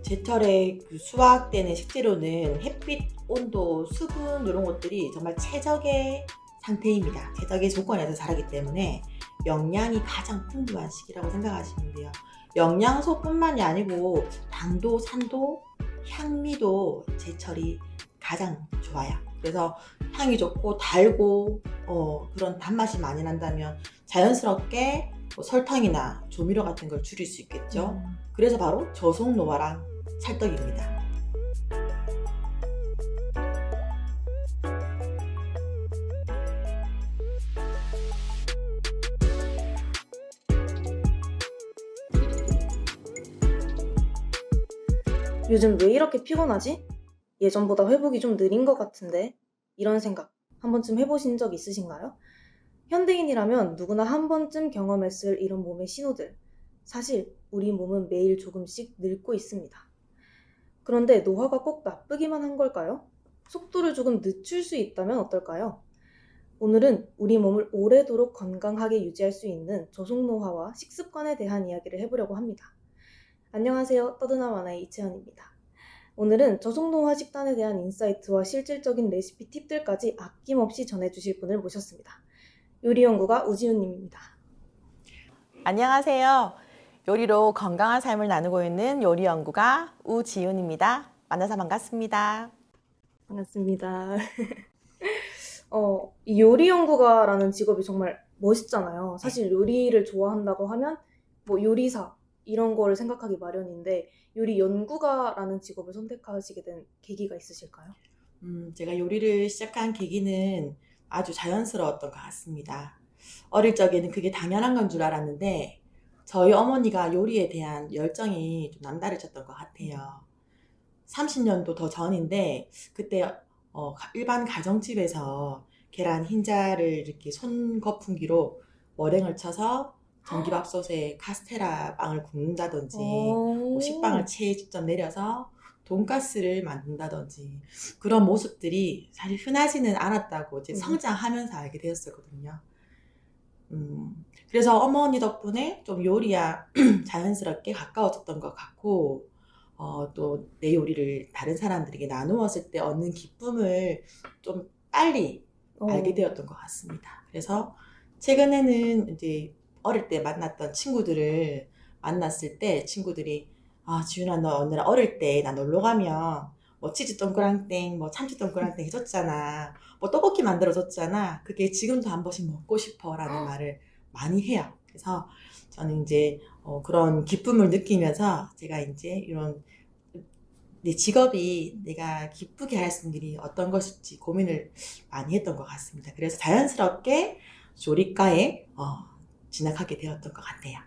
제철에 그 수확되는 식재료는 햇빛, 온도, 수분 이런 것들이 정말 최적의 상태입니다. 최적의 조건에서 자라기 때문에 영양이 가장 풍부한 시기라고 생각하시면 돼요. 영양소뿐만이 아니고 당도, 산도, 향미도 제철이 가장 좋아요. 그래서 향이 좋고 달고 그런 단맛이 많이 난다면 자연스럽게 뭐 설탕이나 조미료 같은 걸 줄일 수 있겠죠. 그래서 바로 저속노화랑 찰떡입니다. 요즘 왜 이렇게 피곤하지? 예전보다 회복이 좀 느린 것 같은데? 이런 생각 한 번쯤 해보신 적 있으신가요? 현대인이라면 누구나 한 번쯤 경험했을 이런 몸의 신호들. 사실 우리 몸은 매일 조금씩 늙고 있습니다. 그런데 노화가 꼭 나쁘기만 한 걸까요? 속도를 조금 늦출 수 있다면 어떨까요? 오늘은 우리 몸을 오래도록 건강하게 유지할 수 있는 저속노화와 식습관에 대한 이야기를 해보려고 합니다. 안녕하세요. 떠드나 마나의 이채연입니다. 오늘은 저속노화 식단에 대한 인사이트와 실질적인 레시피 팁들까지 아낌없이 전해주실 분을 모셨습니다. 요리연구가 우지훈님입니다. 안녕하세요. 요리로 건강한 삶을 나누고 있는 요리연구가 우지훈입니다. 만나서 반갑습니다. 반갑습니다. 이 요리연구가라는 직업이 정말 멋있잖아요. 사실 요리를 좋아한다고 하면 뭐 요리사 이런 거를 생각하기 마련인데 요리 연구가라는 직업을 선택하시게 된 계기가 있으실까요? 제가 요리를 시작한 계기는 아주 자연스러웠던 것 같습니다. 어릴 적에는 그게 당연한 건 줄 알았는데 저희 어머니가 요리에 대한 열정이 좀 남다르셨던 것 같아요. 30년도 더 전인데 그때 일반 가정집에서 계란 흰자를 이렇게 손거품기로 머랭을 쳐서 전기밥솥에 카스테라 빵을 굽는다든지 뭐 식빵을 체에 직접 내려서 돈가스를 만든다든지 그런 모습들이 사실 흔하지는 않았다고 이제 성장하면서 알게 되었었거든요. 그래서 어머니 덕분에 좀 요리야 자연스럽게 가까워졌던 것 같고 또 내 요리를 다른 사람들에게 나누었을 때 얻는 기쁨을 좀 빨리 알게 되었던 것 같습니다. 그래서 최근에는 이제 어릴 때 만났던 친구들을 만났을 때 친구들이 지윤아 너 오늘 어릴 때 나 놀러 가면 뭐 치즈 동그랑땡 뭐 참치 동그랑땡 해줬잖아 뭐 떡볶이 만들어줬잖아 그게 지금도 한 번씩 먹고 싶어라는 말을 많이 해요. 그래서 저는 이제 그런 기쁨을 느끼면서 제가 이제 이런 내 직업이 내가 기쁘게 할 수 있는 일이 어떤 것일지 고민을 많이 했던 것 같습니다. 그래서 자연스럽게 조리과에 진학하게 되었던 것 같아요.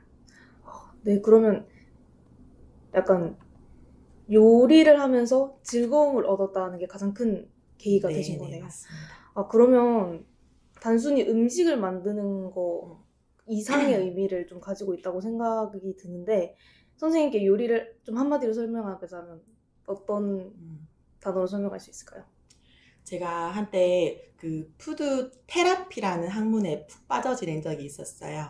네, 그러면 약간 요리를 하면서 즐거움을 얻었다는 게 가장 큰 계기가 되신 거네요. 네, 맞습니다. 그러면 단순히 음식을 만드는 거 이상의 의미를 좀 가지고 있다고 생각이 드는데 선생님께 요리를 좀 한마디로 설명하자면 어떤 단어로 설명할 수 있을까요? 제가 한때 그 푸드 테라피라는 학문에 푹 빠져 지낸 적이 있었어요.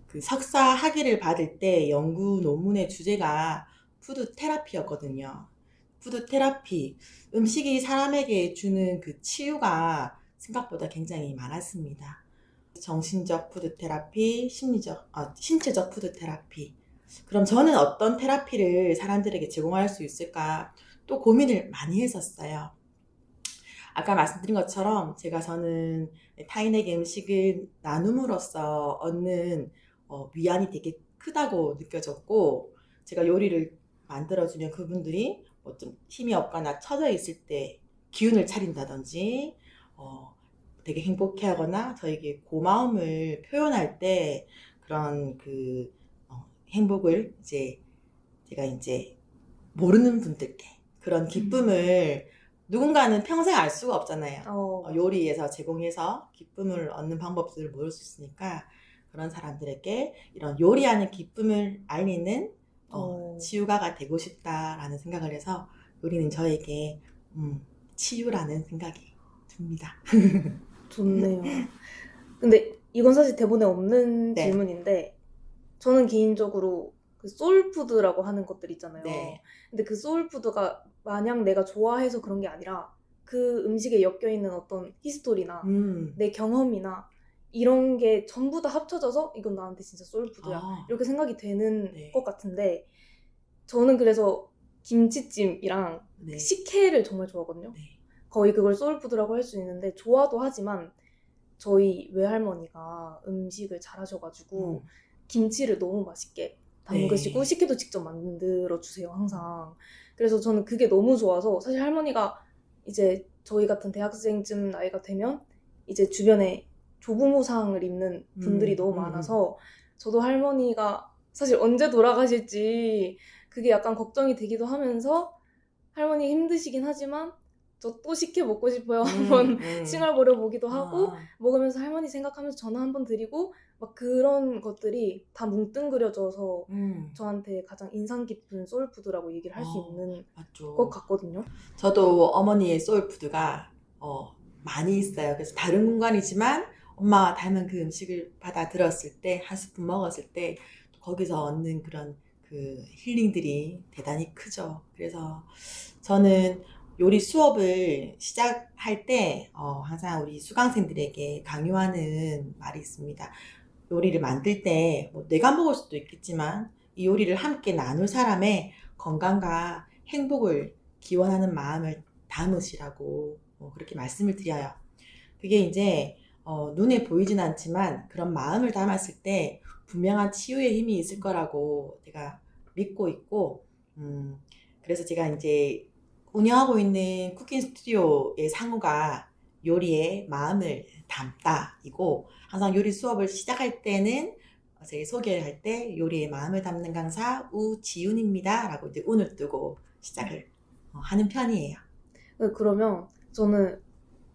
그 석사 학위를 받을 때 연구 논문의 주제가 푸드 테라피였거든요. 푸드 테라피, 음식이 사람에게 주는 그 치유가 생각보다 굉장히 많았습니다. 정신적 푸드 테라피, 신체적 푸드 테라피. 그럼 저는 어떤 테라피를 사람들에게 제공할 수 있을까 또 고민을 많이 했었어요. 아까 말씀드린 것처럼 저는 타인에게 음식을 나눔으로써 얻는 위안이 되게 크다고 느껴졌고 제가 요리를 만들어주면 그분들이 뭐 좀 힘이 없거나 처져 있을 때 기운을 차린다든지 되게 행복해하거나 저에게 고마움을 표현할 때 그런 그 행복을 제가 모르는 분들께 그런 기쁨을 누군가는 평생 알 수가 없잖아요. 요리에서 제공해서 기쁨을 얻는 방법들을 모를 수 있으니까 그런 사람들에게 이런 요리하는 기쁨을 알리는 치유가가 되고 싶다라는 생각을 해서 요리는 저에게 치유라는 생각이 듭니다. 좋네요. 근데 이건 사실 대본에 없는 네. 질문인데 저는 개인적으로 그 그 소울푸드라고 하는 것들 있잖아요. 네. 근데 그 소울푸드가 마냥 내가 좋아해서 그런 게 아니라 그 음식에 엮여있는 어떤 히스토리나 내 경험이나 이런 게 전부 다 합쳐져서 이건 나한테 진짜 소울푸드야. 아, 이렇게 생각이 되는 네. 것 같은데 저는 그래서 김치찜이랑 네. 식혜를 정말 좋아하거든요. 네. 거의 그걸 소울푸드라고 할 수 있는데 좋아도 하지만 저희 외할머니가 음식을 잘하셔가지고 김치를 너무 맛있게 담그시고 네. 식혜도 직접 만들어 주세요 항상. 그래서 저는 그게 너무 좋아서 사실 할머니가 이제 저희 같은 대학생쯤 나이가 되면 이제 주변에 조부모상을 입는 분들이 너무 많아서 저도 할머니가 사실 언제 돌아가실지 그게 약간 걱정이 되기도 하면서 할머니 힘드시긴 하지만 저 또 식혜 먹고 싶어요. 한번 칭얼거려 보기도 하고 먹으면서 할머니 생각하면서 전화 한번 드리고 막 그런 것들이 다 뭉뚱그려져서 저한테 가장 인상 깊은 소울푸드라고 얘기를 할 수 있는 맞죠. 것 같거든요. 저도 어머니의 소울푸드가 많이 있어요. 그래서 다른 공간이지만 엄마와 닮은 그 음식을 받아 들었을 때, 한 스푼 먹었을 때 거기서 얻는 그런 그 힐링들이 대단히 크죠. 그래서 저는 요리 수업을 시작할 때 항상 우리 수강생들에게 강요하는 말이 있습니다. 요리를 만들 때 뭐 내가 먹을 수도 있겠지만 이 요리를 함께 나눌 사람의 건강과 행복을 기원하는 마음을 담으시라고 그렇게 말씀을 드려요. 그게 이제 눈에 보이진 않지만 그런 마음을 담았을 때 분명한 치유의 힘이 있을 거라고 제가 믿고 있고, 그래서 제가 이제 운영하고 있는 쿠킹 스튜디오의 상호가 요리에 마음을 담다이고, 항상 요리 수업을 시작할 때는 제 소개할 때 요리에 마음을 담는 강사 우지윤입니다 라고 이제 운을 뜨고 시작을 하는 편이에요. 그러면 저는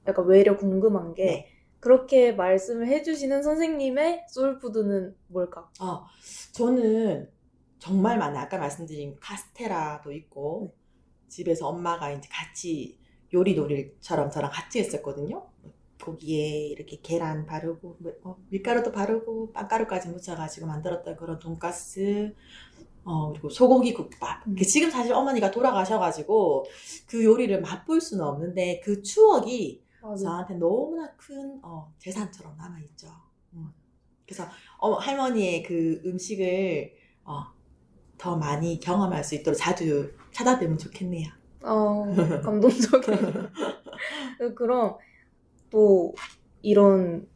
약간 외려 궁금한 게 네. 그렇게 말씀을 해주시는 선생님의 소울푸드는 뭘까? 저는 정말 많아요. 아까 말씀드린 카스테라도 있고, 집에서 엄마가 이제 같이 요리 놀이처럼 저랑 같이 했었거든요. 거기에 이렇게 계란 바르고, 밀가루도 바르고, 빵가루까지 묻혀가지고 만들었던 그런 돈가스, 그리고 소고기 국밥. 지금 사실 어머니가 돌아가셔가지고 그 요리를 맛볼 수는 없는데 그 추억이 저한테 너무나 큰 재산처럼 남아있죠. 그래서 할머니의 그 음식을 더 많이 경험할 수 있도록 자주 찾아뵈면 좋겠네요. 감동적이네요. 그럼 또 이런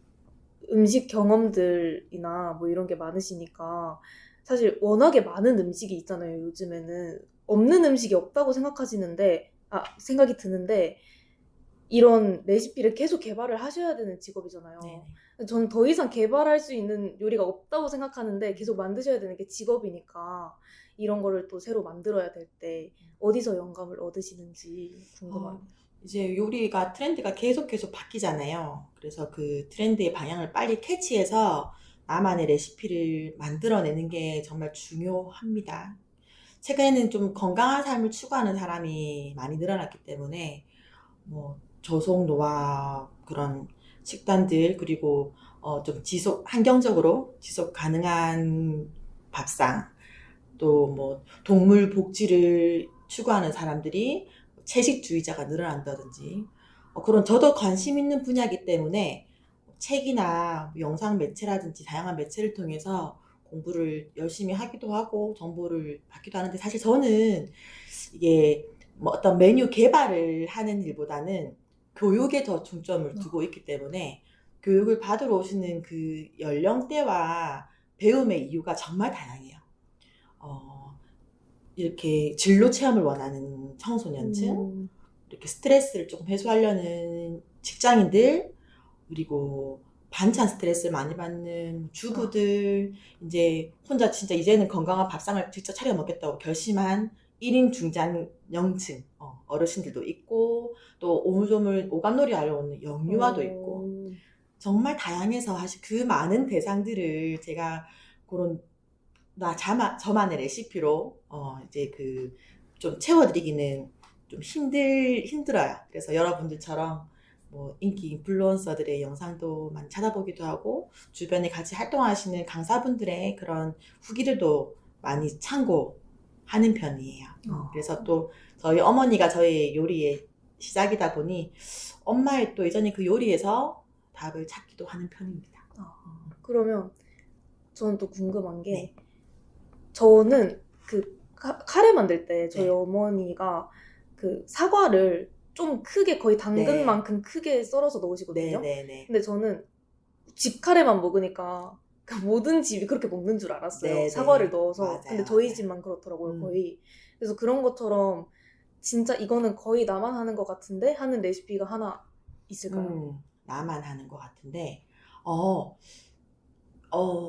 음식 경험들이나 뭐 이런 게 많으시니까 사실 워낙에 많은 음식이 있잖아요. 요즘에는 없는 음식이 없다고 생각이 드는데 이런 레시피를 계속 개발을 하셔야 되는 직업이잖아요. 네네. 저는 더 이상 개발할 수 있는 요리가 없다고 생각하는데 계속 만드셔야 되는 게 직업이니까 이런 거를 또 새로 만들어야 될 때 어디서 영감을 얻으시는지 궁금합니다. 이제 요리가 트렌드가 계속 바뀌잖아요. 그래서 그 트렌드의 방향을 빨리 캐치해서 나만의 레시피를 만들어내는 게 정말 중요합니다. 최근에는 좀 건강한 삶을 추구하는 사람이 많이 늘어났기 때문에 뭐 저속 그런 식단들, 그리고 좀 환경적으로 지속 가능한 밥상, 또 뭐 동물 복지를 추구하는 사람들이 채식주의자가 늘어난다든지 그런 저도 관심 있는 분야이기 때문에 책이나 영상 매체라든지 다양한 매체를 통해서 공부를 열심히 하기도 하고 정보를 받기도 하는데, 사실 저는 이게 뭐 어떤 메뉴 개발을 하는 일보다는 교육에 더 중점을 두고 있기 때문에 교육을 받으러 오시는 그 연령대와 배움의 이유가 정말 다양해요. 이렇게 진로 체험을 원하는 청소년층, 이렇게 스트레스를 조금 해소하려는 직장인들, 그리고 반찬 스트레스를 많이 받는 주부들, 이제 혼자 진짜 이제는 건강한 밥상을 직접 차려 먹겠다고 결심한 1인 중장년층 어르신들도 있고, 또 오물조물 오감놀이 하러 오는 영유아도 있고, 정말 다양해서 사실 그 많은 대상들을 제가 그런 저만의 레시피로 이제 좀 채워드리기는 좀 힘들어요. 그래서 여러분들처럼 뭐 인기 인플루언서들의 영상도 많이 찾아보기도 하고, 주변에 같이 활동하시는 강사분들의 그런 후기들도 많이 참고하는 편이에요. 어. 그래서 또 저희 어머니가 저희 요리의 시작이다 보니 엄마의 또 예전에 그 요리에서 답을 찾기도 하는 편입니다. 그러면 저는 또 궁금한 게 네. 저는 그 카레 만들 때 저희 네. 어머니가 그 사과를 좀 크게 거의 당근만큼 크게 썰어서 넣으시거든요. 네네네. 근데 저는 집 카레만 먹으니까 그 모든 집이 그렇게 먹는 줄 알았어요. 네네. 사과를 넣어서. 맞아요, 근데 저희 맞아요. 집만 그렇더라고요, 음. 거의. 그래서 그런 것처럼 진짜 이거는 거의 나만 하는 것 같은데 하는 레시피가 하나 있을까요? 나만 하는 것 같은데,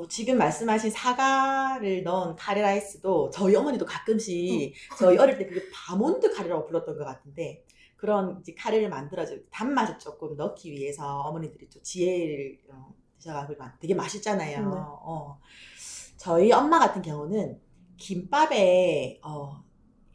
지금 말씀하신 사과를 넣은 카레라이스도 저희 어머니도 가끔씩 저희 어릴 때 그게 바몬드 카레라고 불렀던 것 같은데 그런 이제 카레를 만들어서 단맛을 조금 넣기 위해서 어머니들이 또 지혜를 드셔가지고 되게 맛있잖아요. 네. 저희 엄마 같은 경우는 김밥에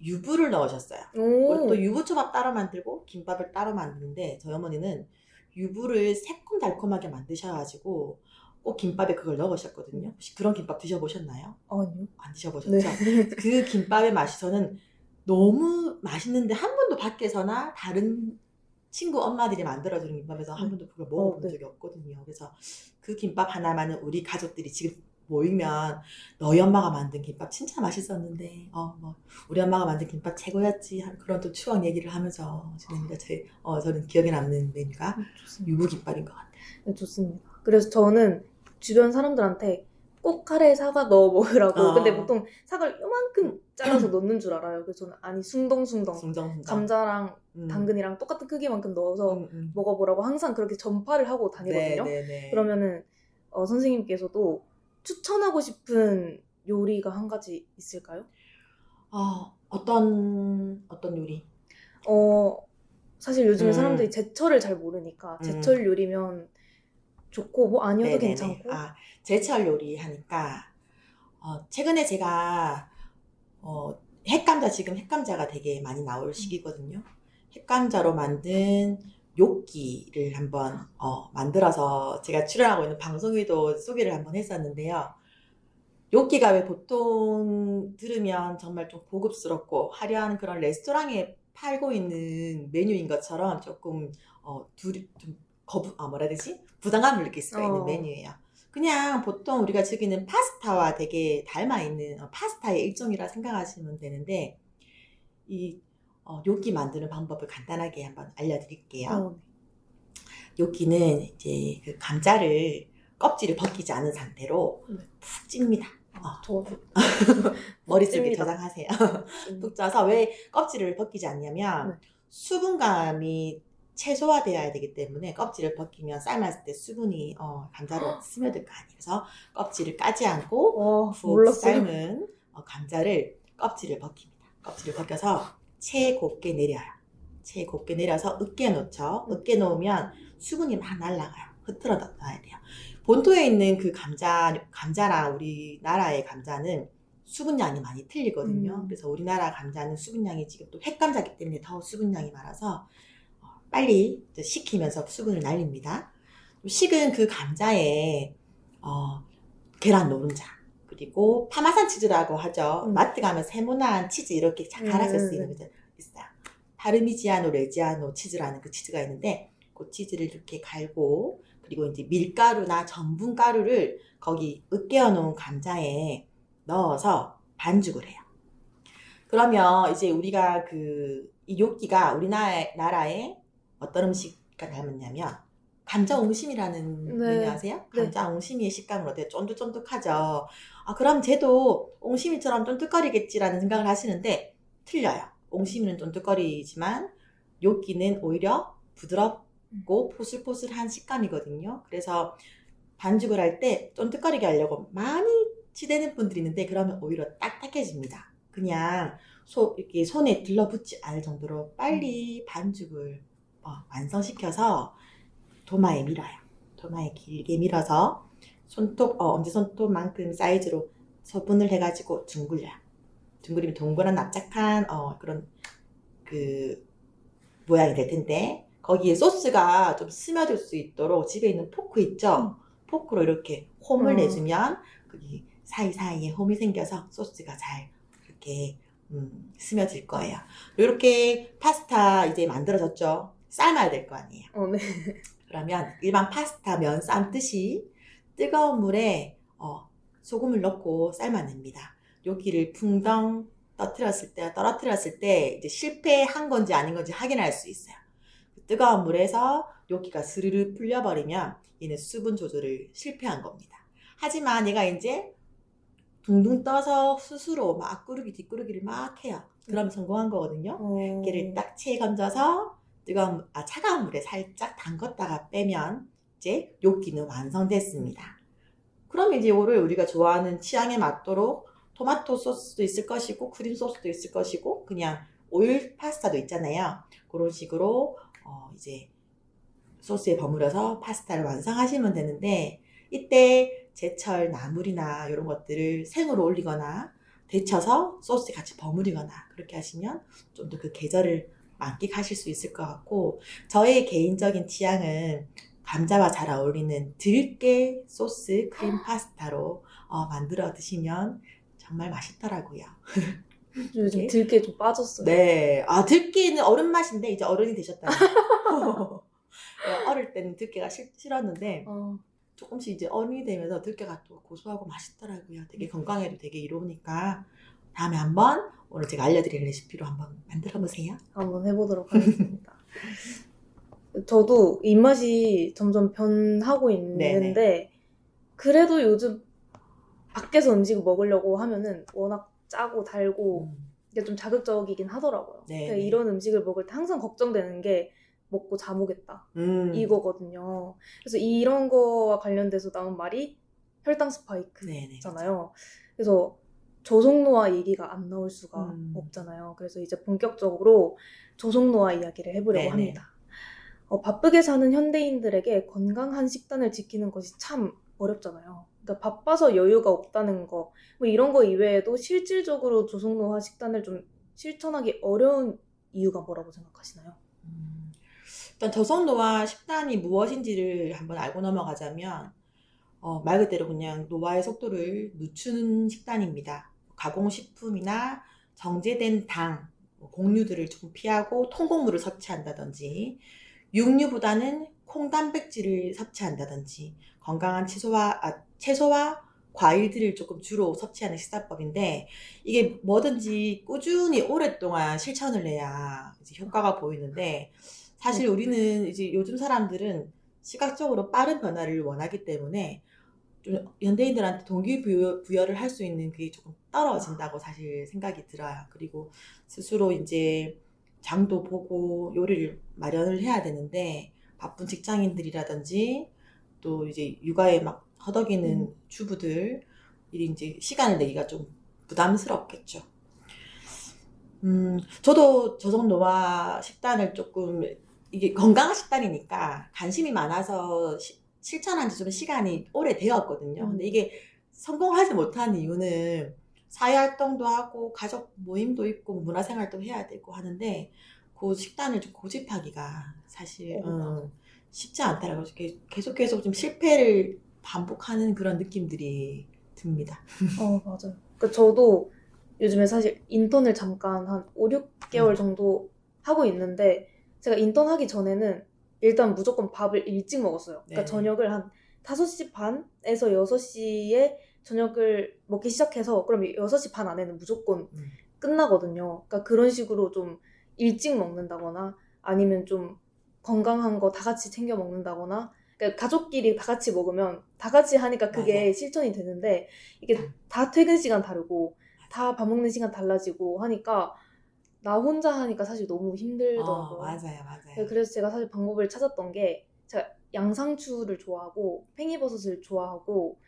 유부를 넣으셨어요. 그리고 또 오, 유부초밥 따로 만들고 김밥을 따로 만드는데 저희 어머니는 유부를 새콤달콤하게 만드셔가지고 꼭 김밥에 그걸 넣으셨거든요. 혹시 그런 김밥 드셔보셨나요? 아니요. 안 드셔보셨죠? 네. 그 김밥의 맛이 저는 너무 맛있는데 한 번도 밖에서나 다른 친구 엄마들이 만들어주는 김밥에서 한 번도 그걸 먹어본 네. 적이 없거든요. 그래서 그 김밥 하나만은 우리 가족들이 지금 모이면 너희 엄마가 만든 김밥 진짜 맛있었는데 뭐 우리 엄마가 만든 김밥 최고였지 하는 그런 또 추억 얘기를 하면서 지냅니다. 저는 기억에 남는 메뉴가 좋습니다. 유부김밥인 것 같아요. 네, 좋습니다. 그래서 저는 주변 사람들한테 꼭 카레에 사과 넣어 먹으라고. 근데 보통 사과를 요만큼 잘라서 넣는 줄 알아요. 그래서 저는 아니 숭덩숭덩 숭덩숭덩. 감자랑 당근이랑 똑같은 크기만큼 넣어서 먹어보라고 항상 그렇게 전파를 하고 다니거든요. 네네네. 그러면은 선생님께서도 추천하고 싶은 요리가 한 가지 있을까요? 어떤 요리? 사실 요즘에 음. 사람들이 제철을 잘 모르니까 제철 요리면 좋고 뭐 아니어도 네네네. 괜찮고. 제철 요리 하니까 최근에 제가 지금 햇감자가 되게 많이 나올 시기거든요. 햇감자로 만든 요끼를 한번 만들어서 제가 출연하고 있는 방송에도 소개를 한번 했었는데요. 요끼가 왜 보통 들으면 정말 좀 고급스럽고 화려한 그런 레스토랑에 팔고 있는 메뉴인 것처럼 조금 부담감을 느낄 수가 있는 메뉴예요. 그냥 보통 우리가 즐기는 파스타와 되게 닮아있는 파스타의 일종이라 생각하시면 되는데 이 요끼 만드는 방법을 간단하게 한번 알려드릴게요. 요끼는 이제 그 감자를 껍질을 벗기지 않은 상태로 푹 찝니다. 머릿속에 저장하세요. 푹 쪄서 왜 껍질을 벗기지 않냐면 수분감이 최소화되어야 되기 때문에 껍질을 벗기면 삶았을 때 수분이 감자로 스며들 거 아니에요. 그래서 껍질을 까지 않고 푹 삶은 감자를 kop질을 벗깁니다. 껍질을 벗겨서 채 곱게 내려요. 채 곱게 내려서 으깨 놓죠. 으깨 놓으면 수분이 막 날아가요. 흐트러 놔야 돼요. 본토에 있는 그 감자랑 우리나라의 감자는 수분량이 많이 틀리거든요. 그래서 우리나라 감자는 수분량이 지금 또 햇감자기 때문에 더 수분량이 많아서 빨리 식히면서 수분을 날립니다. 식은 그 감자에 계란 노른자 그리고 파마산 치즈라고 하죠. 마트 가면 세모난 치즈 이렇게 갈아서 쓸 수 있는 게 있어요. 파르미지아노 레지아노 치즈라는 그 치즈가 있는데 그 치즈를 이렇게 갈고 그리고 이제 밀가루나 전분가루를 거기 으깨어 놓은 감자에 넣어서 반죽을 해요. 그러면 이제 우리가 이 요끼가 우리나라의 어떤 음식과 닮았냐면 감자 옹심이라는 메뉴 아세요? 감자 옹심이의 식감은 어때요? 쫀득쫀득하죠. 그럼 쟤도 옹심이처럼 쫀득거리겠지라는 생각을 하시는데 틀려요. 옹심이는 쫀득거리지만 요끼는 오히려 부드럽고 포슬포슬한 식감이거든요. 그래서 반죽을 할 때 쫀득거리게 하려고 많이 치대는 분들이 있는데 그러면 오히려 딱딱해집니다. 그냥 이렇게 손에 들러붙지 않을 정도로 빨리 반죽을 완성시켜서 도마에 밀어요. 도마에 길게 밀어서 엄지손톱만큼 사이즈로 소분을 해가지고 둥글려요. 둥그리면 동그란 납작한 그런 그 모양이 될 텐데 거기에 소스가 좀 스며들 수 있도록 집에 있는 포크 있죠? 포크로 이렇게 홈을 내주면 거기 사이사이에 홈이 생겨서 소스가 잘 이렇게 스며들 거예요. 이렇게 파스타 이제 만들어졌죠. 삶아야 될 거 아니에요. 네. 그러면 일반 파스타 면 삶듯이 뜨거운 물에 소금을 넣고 삶아냅니다. 여기를 풍덩 떨어뜨렸을 때 이제 실패한 건지 아닌 건지 확인할 수 있어요. 뜨거운 물에서 여기가 스르르 풀려버리면 얘는 수분 조절을 실패한 겁니다. 하지만 얘가 이제 둥둥 떠서 스스로 막 앞구르기 뒷구르기를 막 해요. 그러면 성공한 거거든요. 얘를 딱 체에 건져서 차가운 물에 살짝 담궜다가 빼면 이제 요끼는 완성됐습니다. 그럼 이제 이거를 우리가 좋아하는 취향에 맞도록 토마토 소스도 있을 것이고 크림 소스도 있을 것이고 그냥 오일 파스타도 있잖아요. 그런 식으로 이제 소스에 버무려서 파스타를 완성하시면 되는데 이때 제철 나물이나 이런 것들을 생으로 올리거나 데쳐서 소스에 같이 버무리거나 그렇게 하시면 좀 더 그 계절을 만끽하실 수 있을 것 같고 저의 개인적인 취향은 감자와 잘 어울리는 들깨 소스 크림 파스타로 만들어 드시면 정말 맛있더라고요. 요즘 네. 들깨 좀 빠졌어요. 네. 들깨는 어른 맛인데 이제 어른이 되셨다니. 어릴 때는 들깨가 싫었는데 조금씩 이제 어른이 되면서 들깨가 또 고소하고 맛있더라고요. 되게 건강에도 되게 이로우니까 다음에 한번 오늘 제가 알려드린 레시피로 한번 만들어 보세요. 한번 해보도록 하겠습니다. 저도 입맛이 점점 변하고 있는데 네네. 그래도 요즘 밖에서 음식을 먹으려고 하면은 워낙 짜고 달고 이게 좀 자극적이긴 하더라고요. 네네. 그러니까 이런 음식을 먹을 때 항상 걱정되는 게 먹고 잠오겠다 이거거든요. 그래서 이런 거와 관련돼서 나온 말이 혈당 스파이크잖아요. 그래서 저속노화 얘기가 안 나올 수가 없잖아요. 그래서 이제 본격적으로 저속노화 이야기를 해보려고 합니다. 바쁘게 사는 현대인들에게 건강한 식단을 지키는 것이 참 어렵잖아요. 그러니까 바빠서 여유가 없다는 거, 뭐 이런 거 이외에도 실질적으로 저속노화 식단을 좀 실천하기 어려운 이유가 뭐라고 생각하시나요? 일단 저속노화 식단이 무엇인지를 한번 알고 넘어가자면 말 그대로 그냥 노화의 속도를 늦추는 식단입니다. 가공식품이나 정제된 당, 곡류들을 좀 피하고 통곡물을 섭취한다든지 육류보다는 콩단백질을 섭취한다든지 건강한 채소와 과일들을 조금 주로 섭취하는 식사법인데 이게 뭐든지 꾸준히 오랫동안 실천을 해야 이제 효과가 보이는데 사실 우리는 이제 요즘 사람들은 시각적으로 빠른 변화를 원하기 때문에 좀 현대인들한테 동기부여를 할 수 있는 그게 조금 떨어진다고 사실 생각이 들어요. 그리고 스스로 이제 장도 보고 요리를 마련을 해야 되는데 바쁜 직장인들이라든지 또 이제 육아에 막 허덕이는 주부들이 이제 시간을 내기가 좀 부담스럽겠죠. 저도 저속노화 식단을 조금 이게 건강한 식단이니까 관심이 많아서 실천한 지 좀 시간이 오래되었거든요. 근데 이게 성공하지 못한 이유는 사회활동도 하고 가족 모임도 있고 문화생활도 해야 되고 하는데 그 식단을 좀 고집하기가 사실 쉽지 않더라고요. 계속 좀 실패를 반복하는 그런 느낌들이 듭니다. 맞아요. 그러니까 저도 요즘에 사실 인턴을 잠깐 한 5, 6개월 정도 하고 있는데 제가 인턴 하기 전에는 일단 무조건 밥을 일찍 먹었어요. 그러니까 저녁을 한 5시 반에서 6시에 저녁을 먹기 시작해서 그럼 6시 반 안에는 무조건 끝나거든요. 그러니까 그런 식으로 좀 일찍 먹는다거나 아니면 좀 건강한 거 다 같이 챙겨 먹는다거나 그러니까 가족끼리 다 같이 먹으면 다 같이 하니까 그게 맞아. 실천이 되는데 이게 다 퇴근 시간 다르고 다 밥 먹는 시간 달라지고 하니까 나 혼자 하니까 사실 너무 힘들더라고요. 맞아요. 그래서 제가 사실 방법을 찾았던 게 제가 양상추를 좋아하고 팽이버섯을 좋아하고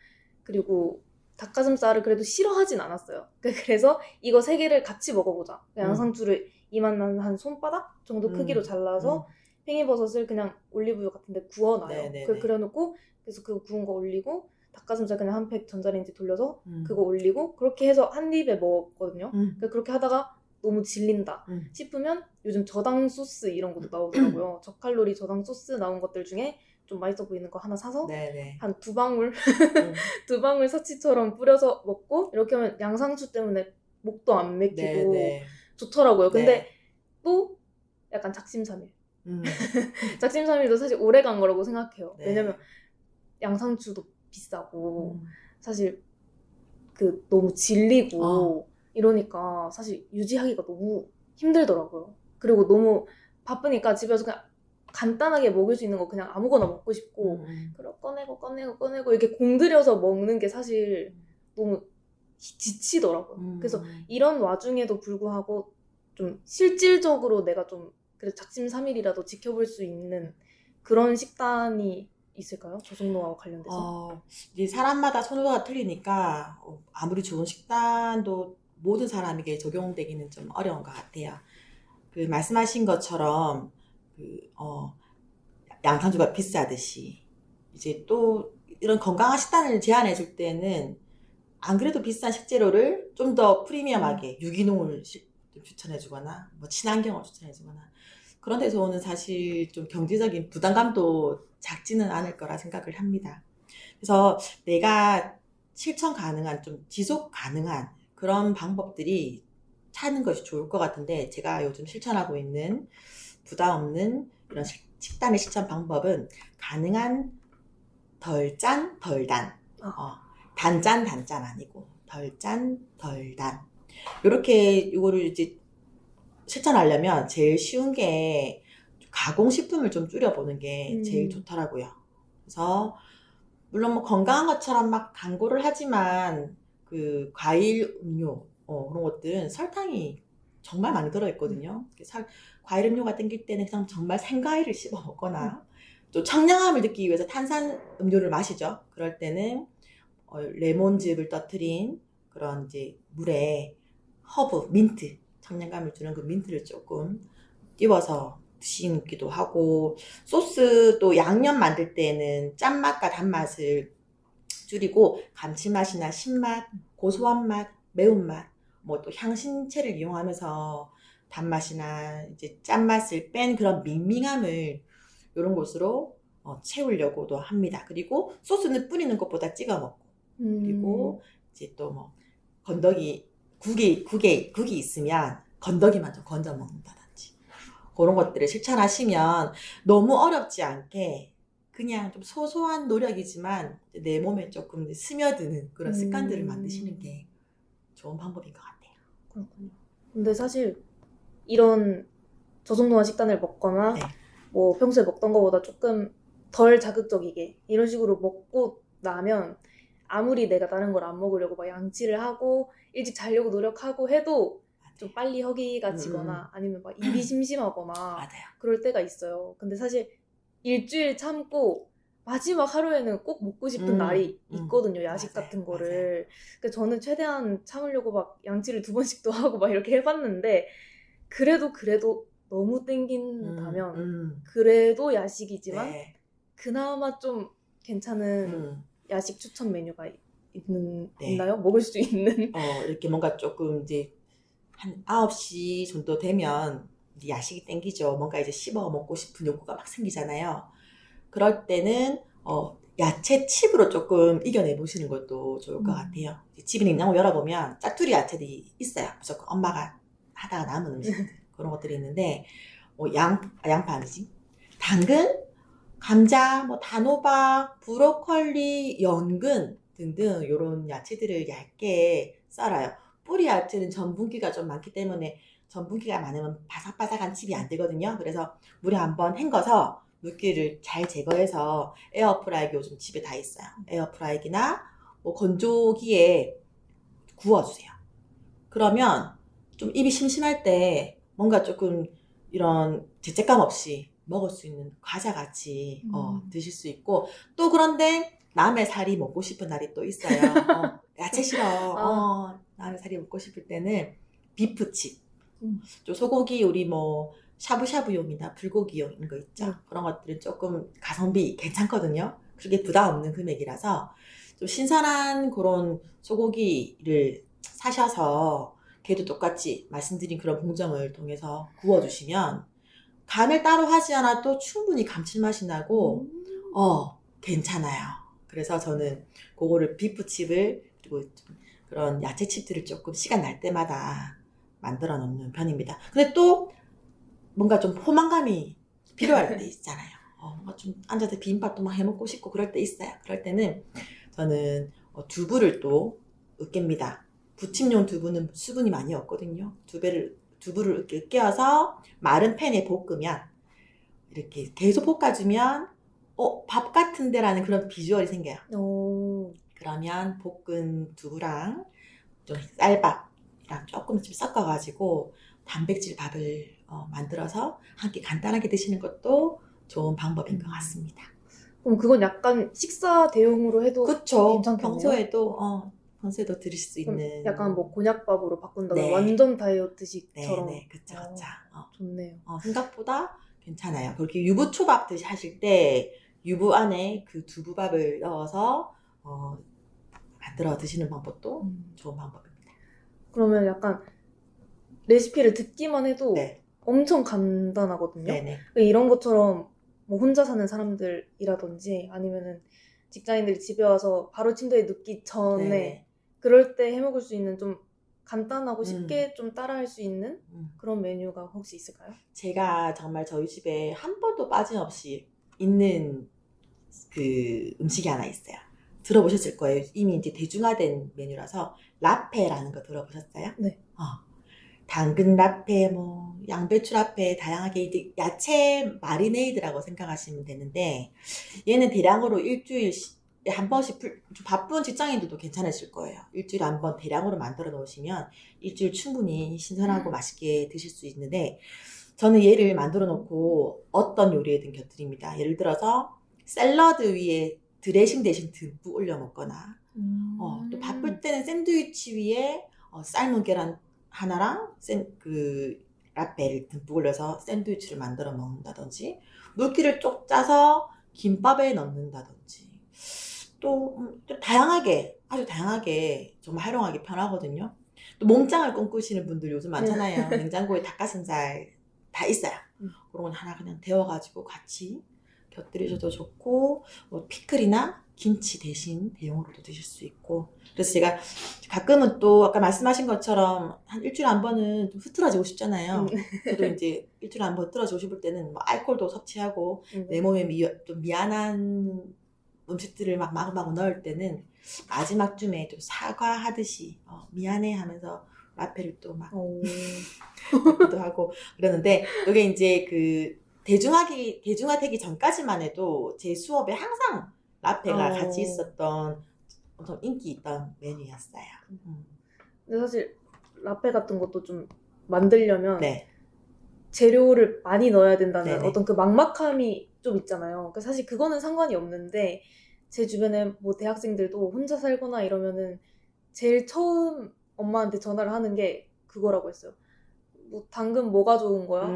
그리고 닭가슴살을 그래도 싫어하진 않았어요. 그래서 이거 3개를 같이 먹어보자. 양상추를 이만한 한 손바닥 정도 크기로 잘라서 팽이버섯을 그냥 올리브유 같은데 구워놔요. 그래놓고 그래서 그 구운 거 올리고 닭가슴살 그냥 한 팩 전자레인지 돌려서 그거 올리고 그렇게 해서 한 입에 먹었거든요. 그렇게 하다가 너무 질린다 싶으면 요즘 저당 소스 이런 것도 나오더라고요. 저칼로리 저당 소스 나온 것들 중에 좀 맛있어 보이는 거 하나 사서 네네. 한 2방울 음, 2방울 사치처럼 뿌려서 먹고 이렇게 하면 양상추 때문에 목도 안 맥히고 네네. 좋더라고요. 근데 네. 또 약간 작심삼일. 음, 작심삼일도 사실 오래 간 거라고 생각해요. 네. 왜냐면 양상추도 비싸고 음, 사실 그 너무 질리고 어. 이러니까 사실 유지하기가 너무 힘들더라고요. 그리고 너무 바쁘니까 집에서 그냥 간단하게 먹을 수 있는 거 그냥 아무거나 먹고 싶고 그걸 꺼내고 이렇게 공들여서 먹는 게 사실 너무 지치더라고요. 그래서 이런 와중에도 불구하고 좀 실질적으로 내가 좀 그래도 작심삼일이라도 지켜볼 수 있는 그런 식단이 있을까요? 저속노화와 관련돼서? 이제 사람마다 선호가 틀리니까 아무리 좋은 식단도 모든 사람에게 적용되기는 좀 어려운 것 같아요. 그 말씀하신 것처럼 그 양상추가 비싸듯이 이제 또 이런 건강한 식단을 제안해 줄 때는 안 그래도 비싼 식재료를 좀 더 프리미엄하게 유기농을 좀 추천해 주거나 뭐 친환경을 추천해 주거나 그런 데서 오는 사실 좀 경제적인 부담감도 작지는 않을 거라 생각을 합니다. 그래서 내가 실천 가능한 좀 지속 가능한 그런 방법들이 찾는 것이 좋을 것 같은데 제가 요즘 실천하고 있는 부담 없는 이런 식단의 실천 방법은 가능한 덜 짠, 덜 단. 단짠, 단짠 아니고 덜 짠, 덜 단. 요렇게 이거를 이제 실천하려면 제일 쉬운 게 가공식품을 좀 줄여보는 게 제일 좋더라고요. 그래서 물론 뭐 건강한 것처럼 막 광고를 하지만 그 과일 음료 그런 것들은 설탕이 정말 많이 들어있거든요. 과일 음료가 땡길 때는 그냥 정말 생과일을 씹어 먹거나 또 청량함을 느끼기 위해서 탄산 음료를 마시죠. 그럴 때는 레몬즙을 떠트린 그런 이제 물에 허브, 민트, 청량감을 주는 그 민트를 조금 띄워서 드시기도 하고 소스 또 양념 만들 때는 짠맛과 단맛을 줄이고 감칠맛이나 신맛, 고소한 맛, 매운맛, 뭐 또 향신채를 이용하면서 단맛이나 이제 짠맛을 뺀 그런 밍밍함을 이런 것으로 채우려고도 합니다. 그리고 소스는 뿌리는 것보다 찍어 먹고 그리고 이제 또 뭐 건더기 국이 있으면 건더기만 좀 건져 먹는다든지 그런 것들을 실천하시면 너무 어렵지 않게 그냥 좀 소소한 노력이지만 내 몸에 조금 스며드는 그런 습관들을 만드시는 게 좋은 방법인 것 같아요. 그렇군요. 근데 사실 이런 저속노화 식단을 먹거나 네. 뭐 평소에 먹던 것보다 조금 덜 자극적이게 이런 식으로 먹고 나면 아무리 내가 다른 걸 안 먹으려고 막 양치를 하고 일찍 자려고 노력하고 해도 좀 빨리 허기가 지거나 아니면 막 입이 심심하거나 맞아요. 그럴 때가 있어요. 근데 사실 일주일 참고 마지막 하루에는 꼭 먹고 싶은 날이 있거든요. 야식 맞아요. 같은 거를. 그래서 저는 최대한 참으려고 막 양치를 2번씩도 하고 막 이렇게 해봤는데 그래도 너무 땡긴다면 그래도 야식이지만 네. 그나마 좀 괜찮은 야식 추천 메뉴가 네. 있나요? 먹을 수 있는? 이렇게 뭔가 조금 이제 한 9시 정도 되면 이제 야식이 땡기죠. 뭔가 이제 씹어 먹고 싶은 욕구가 막 생기잖아요. 그럴 때는 야채 칩으로 조금 이겨내 보시는 것도 좋을 것 같아요. 집에 냉장고 열어보면 짜투리 야채들이 있어요. 무조건 엄마가 하다가 남은 음식들 그런 것들이 있는데 양파 아니지? 당근, 감자, 뭐 단호박, 브로콜리, 연근 등등 이런 야채들을 얇게 썰어요. 뿌리 야채는 전분기가 좀 많기 때문에 전분기가 많으면 바삭바삭한 칩이 안 되거든요. 그래서 물에 한번 헹궈서 물기를 잘 제거해서 에어프라이기 요즘 집에 다 있어요. 에어프라이기나 뭐 건조기에 구워주세요. 그러면 좀 입이 심심할 때 뭔가 조금 이런 죄책감 없이 먹을 수 있는 과자같이 드실 수 있고 또 그런데 남의 살이 먹고 싶은 날이 또 있어요. 야채 싫어. 남의 살이 먹고 싶을 때는 비프칩. 좀 소고기 우리 뭐 샤브샤브용이나 불고기용 이런 거 있죠. 그런 것들은 조금 가성비 괜찮거든요. 그게 부담 없는 금액이라서 좀 신선한 그런 소고기를 사셔서 걔도 똑같이 말씀드린 그런 공정을 통해서 구워주시면 간을 따로 하지 않아도 충분히 감칠맛이 나고 괜찮아요. 그래서 저는 그거를 비프칩을 그리고 좀 그런 야채칩들을 조금 시간 날 때마다 만들어 놓는 편입니다. 근데 또 뭔가 좀 포만감이 필요할 때 있잖아요. 뭔가 좀 앉아서 비빔밥도 막 해먹고 싶고 그럴 때 있어요. 그럴 때는 저는 두부를 또 으깹니다. 부침용 두부는 수분이 많이 없거든요. 두부를 이렇게 으깨어서 마른 팬에 볶으면 이렇게 계속 볶아주면 밥 같은데라는 그런 비주얼이 생겨요. 오, 그러면 볶은 두부랑 좀 쌀밥이랑 조금 섞어가지고 단백질 밥을 만들어서 함께 간단하게 드시는 것도 좋은 방법인 것 같습니다. 그럼 그건 약간 식사 대용으로 해도 그쵸. 괜찮겠네요? 평소에도 드실 수 그럼 있는. 약간 뭐 곤약밥으로 바꾼다거나 네. 완전 다이어트식처럼. 네네, 그쵸. 좋네요. 생각보다 괜찮아요. 그렇게 유부초밥 하실 때 유부 안에 그 두부밥을 넣어서 만들어 드시는 방법도 좋은 방법입니다. 그러면 약간 레시피를 듣기만 해도 네. 엄청 간단하거든요. 네네. 이런 것처럼 뭐 혼자 사는 사람들이라든지 아니면은 직장인들이 집에 와서 바로 침대에 눕기 전에 네네. 그럴 때 해먹을 수 있는 좀 간단하고 쉽게 좀 따라할 수 있는 그런 메뉴가 혹시 있을까요? 제가 정말 저희 집에 한 번도 빠짐없이 있는 그 음식이 하나 있어요. 들어보셨을 거예요. 이미 이제 대중화된 메뉴라서 라페라는 거 들어보셨어요? 네. 당근 라페, 뭐 양배추 라페 다양하게 이제 야채 마리네이드라고 생각하시면 되는데 얘는 대량으로 일주일에 한 번씩 좀 바쁜 직장인들도 괜찮으실 거예요. 일주일에 한 번 대량으로 만들어 놓으시면 일주일 충분히 신선하고 맛있게 드실 수 있는데 저는 얘를 만들어 놓고 어떤 요리에든 곁들입니다. 예를 들어서 샐러드 위에 드레싱 대신 듬뿍 올려 먹거나 또 바쁠 때는 샌드위치 위에 삶은 계란 하나랑 그 라페를 듬뿍 올려서 샌드위치를 만들어 먹는다든지 물기를 쪽 짜서 김밥에 넣는다든지 또 다양하게 아주 다양하게 정말 활용하기 편하거든요. 또 몸짱을 꿈꾸시는 분들 요즘 많잖아요. 냉장고에 닭가슴살 다 있어요. 그런 건 하나 그냥 데워가지고 같이 곁들이셔도 좋고 뭐 피클이나 김치 대신 대용으로도 드실 수 있고 그래서 제가 가끔은 또 아까 말씀하신 것처럼 한 일주일에 한 번은 좀 흐트러지고 싶잖아요. 저도 이제 일주일에 한 번 흐트러지고 싶을 때는 뭐 알코올도 섭취하고 내 몸에 좀 미안한 음식들을 막 마구마구 넣을 때는 마지막쯤에 좀 사과하듯이 미안해 하면서 라페를 또 막 먹기도 하고 그러는데 이게 이제 그 대중화되기 전까지만 해도 제 수업에 항상 라페가 같이 있었던 엄청 인기 있던 메뉴였어요. 근데 사실 라페 같은 것도 좀 만들려면 네. 재료를 많이 넣어야 된다는 네네. 어떤 그 막막함이 좀 있잖아요. 그러니까 사실 그거는 상관이 없는데 제 주변에 뭐 대학생들도 혼자 살거나 이러면은 제일 처음 엄마한테 전화를 하는 게 그거라고 했어요. 뭐 당근 뭐가 좋은 거야?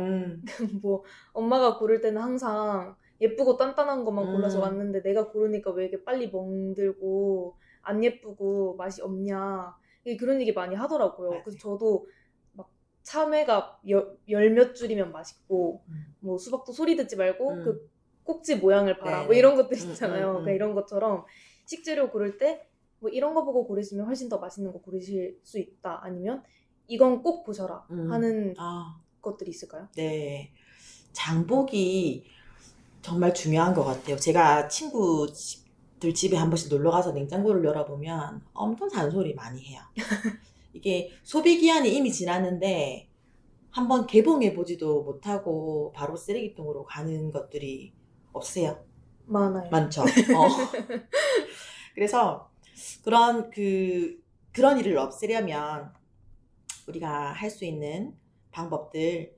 뭐 엄마가 고를 때는 항상 예쁘고 단단한 것만 골라서 왔는데 내가 고르니까 왜 이렇게 빨리 멍들고 안 예쁘고 맛이 없냐 그런 얘기 많이 하더라고요. 맞아요. 그래서 저도 막 참외가 열 몇 줄이면 맛있고 뭐 수박도 소리 듣지 말고 그 꼭지 모양을 봐라 뭐 이런 것들 있잖아요. 그러니까 이런 것처럼 식재료 고를 때 뭐 이런 거 보고 고르시면 훨씬 더 맛있는 거 고르실 수 있다. 아니면 이건 꼭 보셔라 하는 것들이 있을까요? 네. 장보기 정말 중요한 것 같아요. 제가 친구들 집에 한 번씩 놀러 가서 냉장고를 열어보면 엄청 잔소리 많이 해요. 이게 소비기한이 이미 지났는데 한번 개봉해보지도 못하고 바로 쓰레기통으로 가는 것들이 없어요. 많아요. 많죠. 그래서 그런 일을 없애려면 우리가 할 수 있는 방법들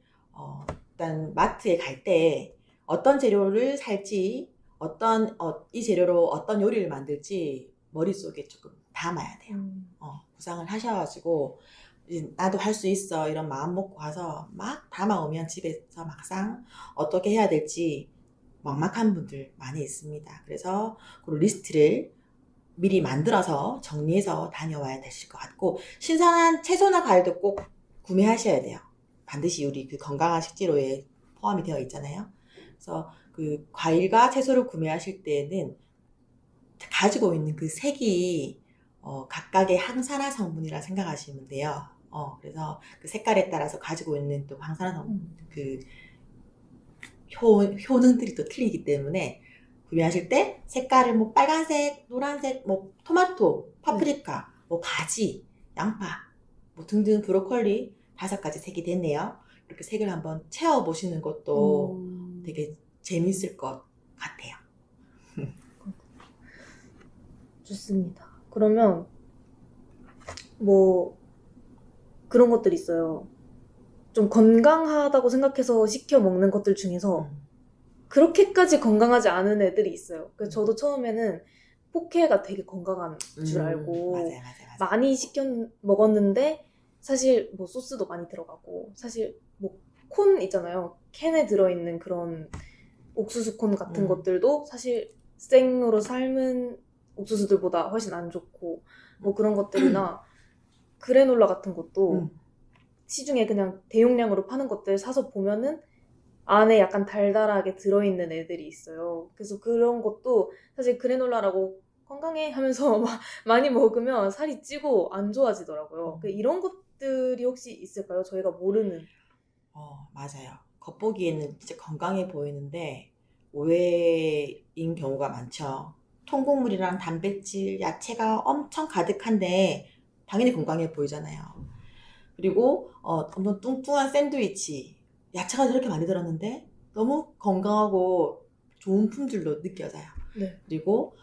일단 마트에 갈 때 어떤 재료를 살지 이 재료로 어떤 요리를 만들지 머릿속에 조금 담아야 돼요. 구상을 하셔가지고 나도 할 수 있어 이런 마음 먹고 가서 막 담아오면 집에서 막상 어떻게 해야 될지 막막한 분들 많이 있습니다. 그래서 그 리스트를 미리 만들어서 정리해서 다녀와야 되실 것 같고 신선한 채소나 과일도 꼭 구매하셔야 돼요. 반드시 우리 그 건강한 식재료에 포함이 되어 있잖아요. 그래서 그 과일과 채소를 구매하실 때는 가지고 있는 그 색이 각각의 항산화 성분이라 생각하시면 돼요. 그래서 그 색깔에 따라서 가지고 있는 또 항산화 성분, 그 효능들이 또 틀리기 때문에 구매하실 때 색깔을 뭐 빨간색, 노란색, 뭐 토마토, 파프리카, 뭐 가지, 양파, 뭐 등등 브로콜리 5가지 색이 됐네요. 이렇게 색을 한번 채워보시는 것도 되게 재밌을 것 같아요. 좋습니다. 그러면 뭐 그런 것들 있어요. 좀 건강하다고 생각해서 시켜 먹는 것들 중에서 그렇게까지 건강하지 않은 애들이 있어요. 그래서 저도 처음에는 포케가 되게 건강한 줄 알고 맞아요. 많이 시켜 먹었는데 사실 뭐 소스도 많이 들어가고 사실 뭐 콘 있잖아요. 캔에 들어있는 그런 옥수수 콘 같은 것들도 사실 생으로 삶은 옥수수들보다 훨씬 안 좋고 뭐 그런 것들이나 그래놀라 같은 것도 시중에 그냥 대용량으로 파는 것들 사서 보면은 안에 약간 달달하게 들어있는 애들이 있어요. 그래서 그런 것도 사실 그래놀라라고 건강해 하면서 많이 먹으면 살이 찌고 안 좋아지더라고요. 이런 것들이 혹시 있을까요? 저희가 모르는. 맞아요. 겉보기에는 진짜 건강해 보이는데 오해인 경우가 많죠. 통곡물이랑 단백질, 야채가 엄청 가득한데 당연히 건강해 보이잖아요. 그리고 엄청 뚱뚱한 샌드위치, 야채가 저렇게 많이 들었는데 너무 건강하고 좋은 품질로 느껴져요. 네. 그리고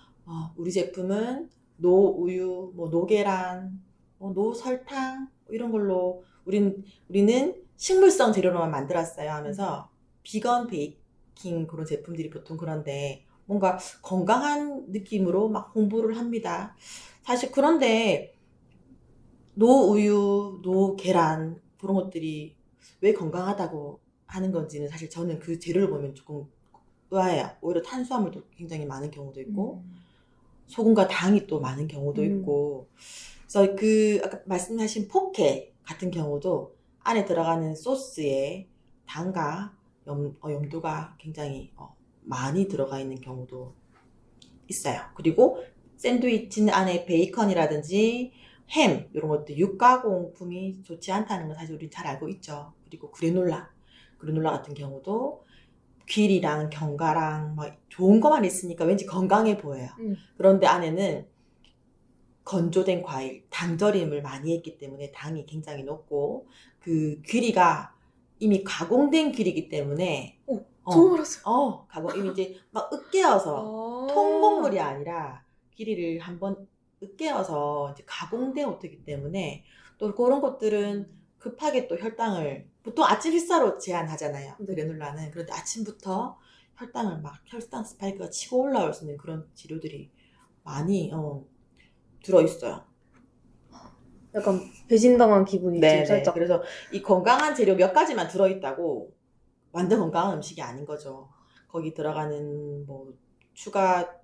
우리 제품은 노우유, 뭐 노계란, 노설탕 이런 걸로 우리는 식물성 재료로만 만들었어요 하면서 비건 베이킹 그런 제품들이 보통 그런데 뭔가 건강한 느낌으로 막 홍보를 합니다. 사실 그런데 노우유, 노계란 그런 것들이 왜 건강하다고 하는 건지는 사실 저는 그 재료를 보면 조금 의아해요. 오히려 탄수화물도 굉장히 많은 경우도 있고 소금과 당이 또 많은 경우도 있고 그래서 그 아까 말씀하신 포케 같은 경우도 안에 들어가는 소스에 당과 염도가 굉장히 많이 들어가 있는 경우도 있어요. 그리고 샌드위치는 안에 베이컨이라든지 햄 이런 것도 육가공품이 좋지 않다는 건 사실 우리 잘 알고 있죠. 그리고 그래놀라 같은 경우도 귤이랑 견과랑 막 좋은 것만 있으니까 왠지 건강해 보여요. 그런데 안에는 건조된 과일, 당절임을 많이 했기 때문에 당이 굉장히 높고 그 귀리가 이미 가공된 귀리이기 때문에 처음 알았어요. 이미 이제 막 으깨어서 통곡물이 아니라 귀리를 한번 으깨어서 이제 가공된 옷이기 때문에 또 그런 것들은 급하게 또 혈당을 보통 아침 식사로 제한하잖아요. 네. 그래놀라는. 그런데 아침부터 혈당 스파이크가 치고 올라올 수 있는 그런 재료들이 많이 들어있어요. 약간 배신당한 기분이 지금 살짝. 그래서 이 건강한 재료 몇 가지만 들어있다고 완전 건강한 음식이 아닌 거죠. 거기 들어가는 뭐 추가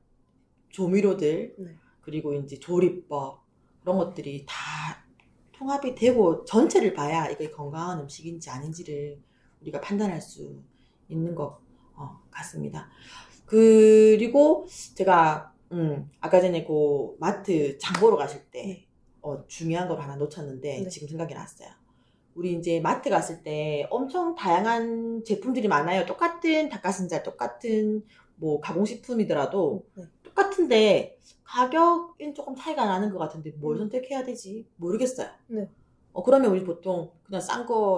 조미료들 그리고 이제 조리법 그런 것들이 다 통합이 되고 전체를 봐야 이게 건강한 음식인지 아닌지를 우리가 판단할 수 있는 것 같습니다. 그리고 제가 아까 전에 그 마트 장 보러 가실 때 중요한 걸 하나 놓쳤는데 지금 생각이 났어요. 우리 이제 마트 갔을 때 엄청 다양한 제품들이 많아요. 똑같은 닭가슴살, 똑같은 뭐 가공식품이더라도 똑같은데 가격은 조금 차이가 나는 것 같은데 뭘 선택해야 되지? 모르겠어요. 그러면 우리 보통 그냥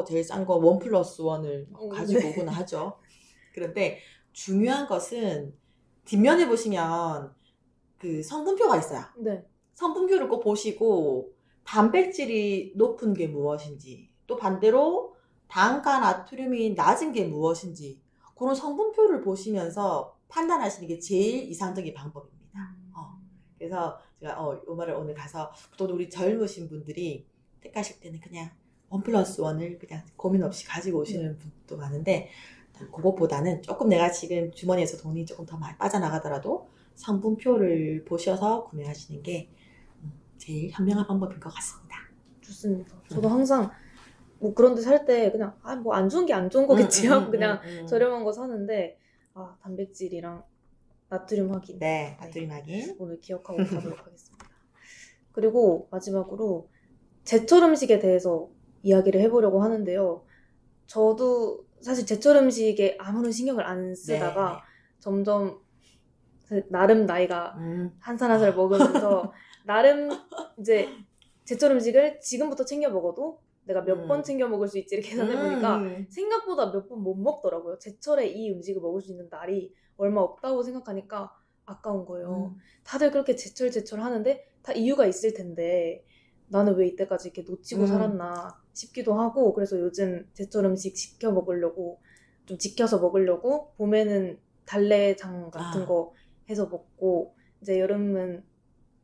제일 싼 거 1+1을 가지고 오거나 하죠. 그런데 중요한 것은 뒷면에 보시면 그 성분표가 있어요. 성분표를 꼭 보시고 단백질이 높은 게 무엇인지 또 반대로 당과 나트륨이 낮은 게 무엇인지 그런 성분표를 보시면서 판단하시는 게 제일 이상적인 방법입니다. 그래서 제가 이 말을 오늘 가서 또 우리 젊으신 분들이 택하실 때는 그냥 1+1을 그냥 고민 없이 가지고 오시는 분도 많은데 그것보다는 조금 내가 지금 주머니에서 돈이 조금 더 많이 빠져나가더라도 성분표를 보셔서 구매하시는 게 제일 현명한 방법인 것 같습니다. 좋습니다. 저도 항상 뭐 그런 데 살 때 그냥 뭐 안 좋은 게 안 좋은 거겠지 하고 그냥 저렴한 거 사는데 단백질이랑 나트륨 확인. 네, 나트륨 확인. 오늘 기억하고 가도록 하겠습니다. 그리고 마지막으로 제철 음식에 대해서 이야기를 해보려고 하는데요. 저도 사실 제철 음식에 아무런 신경을 안 쓰다가 네, 점점 나름 나이가 네. 한 살 한 살 먹으면서 나름 이제 제철 음식을 지금부터 챙겨 먹어도 내가 몇 번 챙겨 먹을 수 있지를 계산해보니까 생각보다 몇 번 못 먹더라고요. 제철에 이 음식을 먹을 수 있는 날이 얼마 없다고 생각하니까 아까운 거예요. 다들 그렇게 제철 하는데 다 이유가 있을 텐데 나는 왜 이때까지 이렇게 놓치고 살았나 싶기도 하고, 그래서 요즘 제철 음식 지켜 먹으려고, 좀 지켜서 먹으려고 봄에는 달래장 같은 거 해서 먹고, 이제 여름은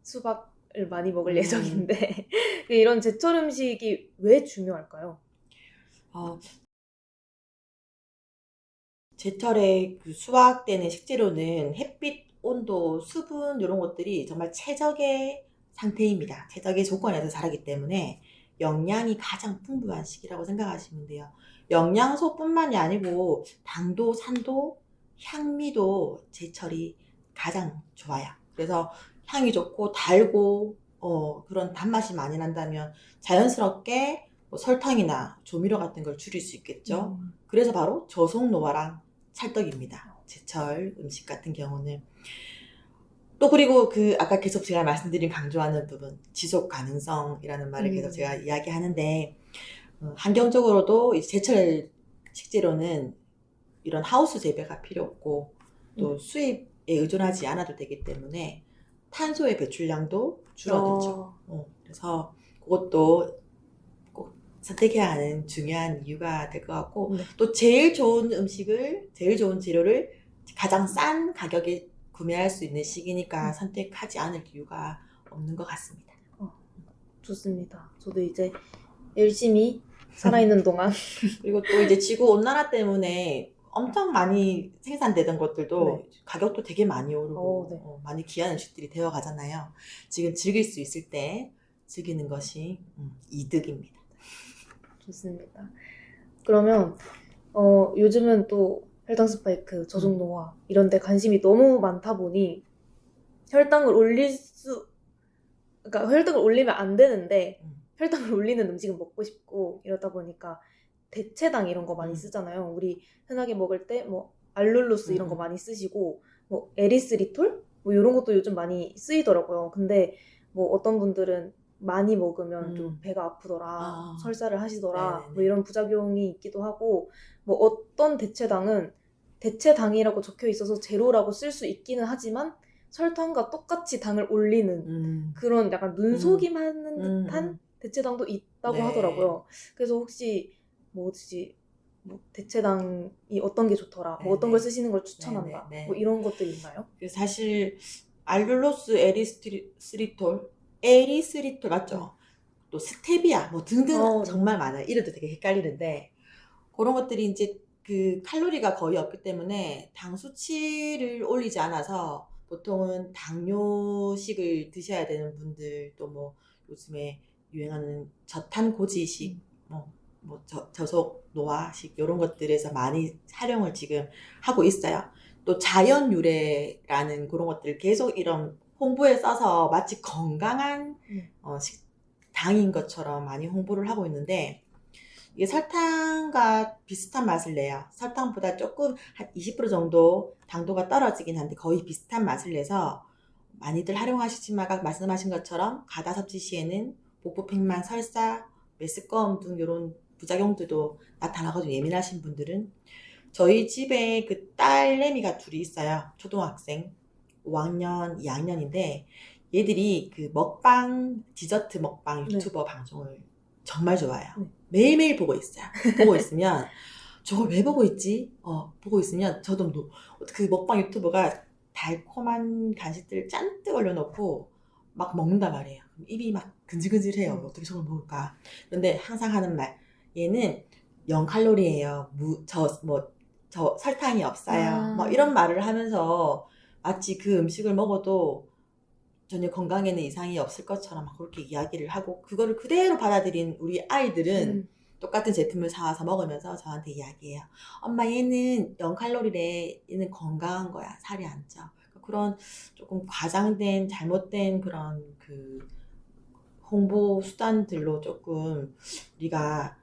수박을 많이 먹을 예정인데 이런 제철 음식이 왜 중요할까요? 제철에 그 수확되는 식재료는 햇빛, 온도, 수분 이런 것들이 정말 최적의 상태입니다. 최적의 조건에서 자라기 때문에 영양이 가장 풍부한 시기라고 생각하시면 돼요. 영양소뿐만이 아니고 당도, 산도, 향미도 제철이 가장 좋아요. 그래서 향이 좋고 달고 그런 단맛이 많이 난다면 자연스럽게 뭐 설탕이나 조미료 같은 걸 줄일 수 있겠죠. 그래서 바로 저속노화랑 찰떡입니다. 제철 음식 같은 경우는. 또 그리고 그 아까 계속 제가 말씀드린 강조하는 부분, 지속 가능성이라는 말을 계속 제가 이야기하는데, 환경적으로도 이제 제철 식재료는 이런 하우스 재배가 필요 없고 또 수입에 의존하지 않아도 되기 때문에 탄소의 배출량도 줄어들죠. 그래서 그것도 꼭 선택해야 하는 중요한 이유가 될 것 같고, 또 제일 좋은 음식을, 제일 좋은 재료를 가장 싼 가격에 구매할 수 있는 시기니까 선택하지 않을 이유가 없는 것 같습니다. 좋습니다. 저도 이제 열심히 살아있는 동안 그리고 또 이제 지구 온난화 때문에 엄청 많이 생산되던 것들도 가격도 되게 많이 오르고 많이 귀한 음식들이 되어 가잖아요. 지금 즐길 수 있을 때 즐기는 것이 이득입니다. 좋습니다. 그러면 요즘은 또 혈당 스파이크, 저속노화 이런 데 관심이 너무 많다 보니 혈당을 올리면 안 되는데 혈당을 올리는 음식은 먹고 싶고, 이러다 보니까 대체당 이런 거 많이 쓰잖아요. 우리 흔하게 먹을 때 뭐 알룰로스 이런 거 많이 쓰시고, 뭐 에리스리톨 뭐 이런 것도 요즘 많이 쓰이더라고요. 근데 뭐 어떤 분들은 많이 먹으면 좀 배가 아프더라, 설사를 하시더라, 뭐 이런 부작용이 있기도 하고, 뭐 어떤 대체당은 대체당이라고 적혀 있어서 제로라고 쓸 수 있기는 하지만 설탕과 똑같이 당을 올리는 그런 약간 눈속임하는 듯한 대체당도 있다고 하더라고요. 그래서 혹시 뭐 대체당이 어떤 게 좋더라, 뭐 어떤 걸 쓰시는 걸 추천한다, 뭐 이런 것들 있나요? 사실 알룰로스, 에리스리톨 맞죠? 또 스테비아 뭐 등등 정말 많아요. 이름도 되게 헷갈리는데 그런 것들이 이제 그 칼로리가 거의 없기 때문에 당 수치를 올리지 않아서 보통은 당뇨식을 드셔야 되는 분들, 또 뭐 요즘에 유행하는 저탄고지식, 저속 노화식 이런 것들에서 많이 활용을 지금 하고 있어요. 또 자연 유래라는 그런 것들을 계속 이런 홍보에 써서 마치 건강한 당인 것처럼 많이 홍보를 하고 있는데, 이게 설탕과 비슷한 맛을 내요. 설탕보다 조금 한 20% 정도 당도가 떨어지긴 한데 거의 비슷한 맛을 내서 많이들 활용하시지만 아까 말씀하신 것처럼 가다 섭취 시에는 복부 팽만, 설사, 메스꺼움 등 이런 부작용들도 나타나거든요. 예민하신 분들은. 저희 집에 그 딸내미가 둘이 있어요. 초등학생 5학년, 2학년인데 얘들이 그 먹방, 디저트 먹방 유튜버 방송을 정말 좋아해요. 매일매일 보고 있어요. 보고 있으면 저걸 왜 보고 있지? 보고 있으면 저도 그 먹방 유튜버가 달콤한 간식들을 잔뜩 올려놓고 막 먹는단 말이에요. 입이 막 근질근질해요. 어떻게 저걸 먹을까? 그런데 항상 하는 말, 얘는 0칼로리예요. 저 설탕이 없어요. 뭐 이런 말을 하면서 마치 그 음식을 먹어도 전혀 건강에는 이상이 없을 것처럼 막 그렇게 이야기를 하고, 그거를 그대로 받아들인 우리 아이들은 똑같은 제품을 사와서 먹으면서 저한테 이야기해요. 엄마 얘는 0칼로리래. 얘는 건강한 거야. 살이 안 쪄. 그런 조금 과장된 잘못된 그런 그 홍보 수단들로 조금 우리가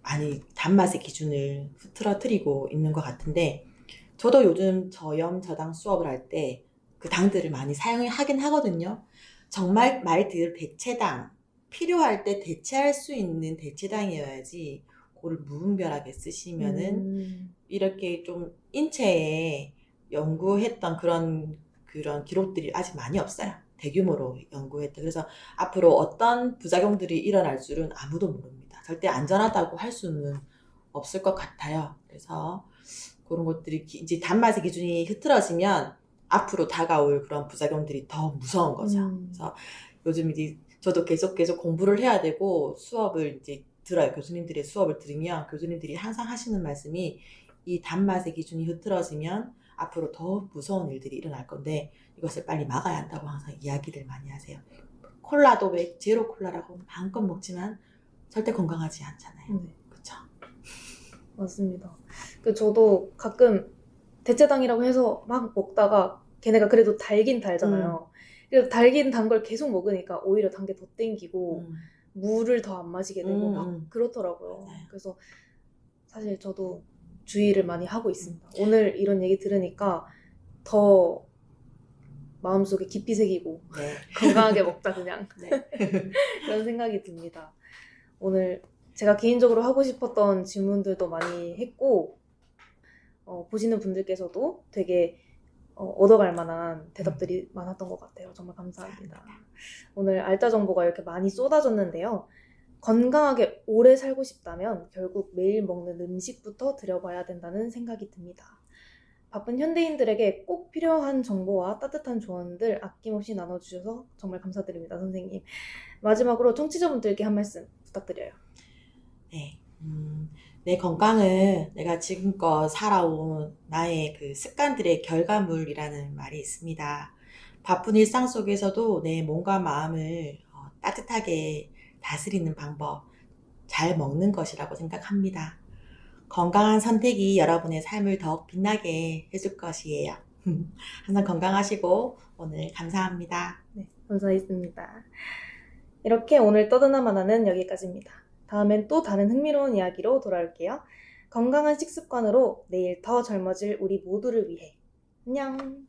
많이 단맛의 기준을 흐트러뜨리고 있는 것 같은데 저도 요즘 저염 저당 수업을 할 때 그 당들을 많이 사용하긴 하거든요. 정말 말 그대로 대체당 필요할 때 대체할 수 있는 대체당이어야지 그거를 무분별하게 쓰시면은 이렇게 좀 인체에 연구했던 그런 기록들이 아직 많이 없어요. 대규모로 연구했던. 그래서 앞으로 어떤 부작용들이 일어날 줄은 아무도 모릅니다. 절대 안전하다고 할 수는 없을 것 같아요. 그래서 그런 것들이 이제 단맛의 기준이 흐트러지면 앞으로 다가올 그런 부작용들이 더 무서운 거죠. 그래서 요즘 이제 저도 계속 공부를 해야 되고 수업을 이제 들어요. 교수님들의 수업을 들으면 교수님들이 항상 하시는 말씀이 이 단맛의 기준이 흐트러지면 앞으로 더 무서운 일들이 일어날 건데 이것을 빨리 막아야 한다고 항상 이야기를 많이 하세요. 콜라도 왜 제로 콜라라고 마음껏 먹지만 절대 건강하지 않잖아요. 네. 그렇죠? 맞습니다. 저도 가끔 대체당이라고 해서 막 먹다가 걔네가 그래도 달긴 달잖아요. 그래서 달긴 단 걸 계속 먹으니까 오히려 단 게 더 땡기고 물을 더 안 마시게 되고 막 그렇더라고요. 맞아요. 그래서 사실 저도 주의를 많이 하고 있습니다. 오늘 이런 얘기 들으니까 더 마음속에 깊이 새기고 네. 건강하게 먹자 그냥 네. 그런 생각이 듭니다. 오늘 제가 개인적으로 하고 싶었던 질문들도 많이 했고 보시는 분들께서도 되게 얻어갈 만한 대답들이 많았던 것 같아요. 정말 감사합니다. 오늘 알짜 정보가 이렇게 많이 쏟아졌는데요. 건강하게 오래 살고 싶다면 결국 매일 먹는 음식부터 들여봐야 된다는 생각이 듭니다. 바쁜 현대인들에게 꼭 필요한 정보와 따뜻한 조언들 아낌없이 나눠주셔서 정말 감사드립니다, 선생님. 마지막으로 청취자분들께 한 말씀 부탁드려요. 네. 내 건강은 내가 지금껏 살아온 나의 그 습관들의 결과물이라는 말이 있습니다. 바쁜 일상 속에서도 내 몸과 마음을 따뜻하게 다스리는 방법, 잘 먹는 것이라고 생각합니다. 건강한 선택이 여러분의 삶을 더욱 빛나게 해줄 것이에요. 항상 건강하시고 오늘 감사합니다. 네, 감사했습니다. 이렇게 오늘 떠드는 하나는 여기까지입니다. 다음엔 또 다른 흥미로운 이야기로 돌아올게요. 건강한 식습관으로 내일 더 젊어질 우리 모두를 위해. 안녕!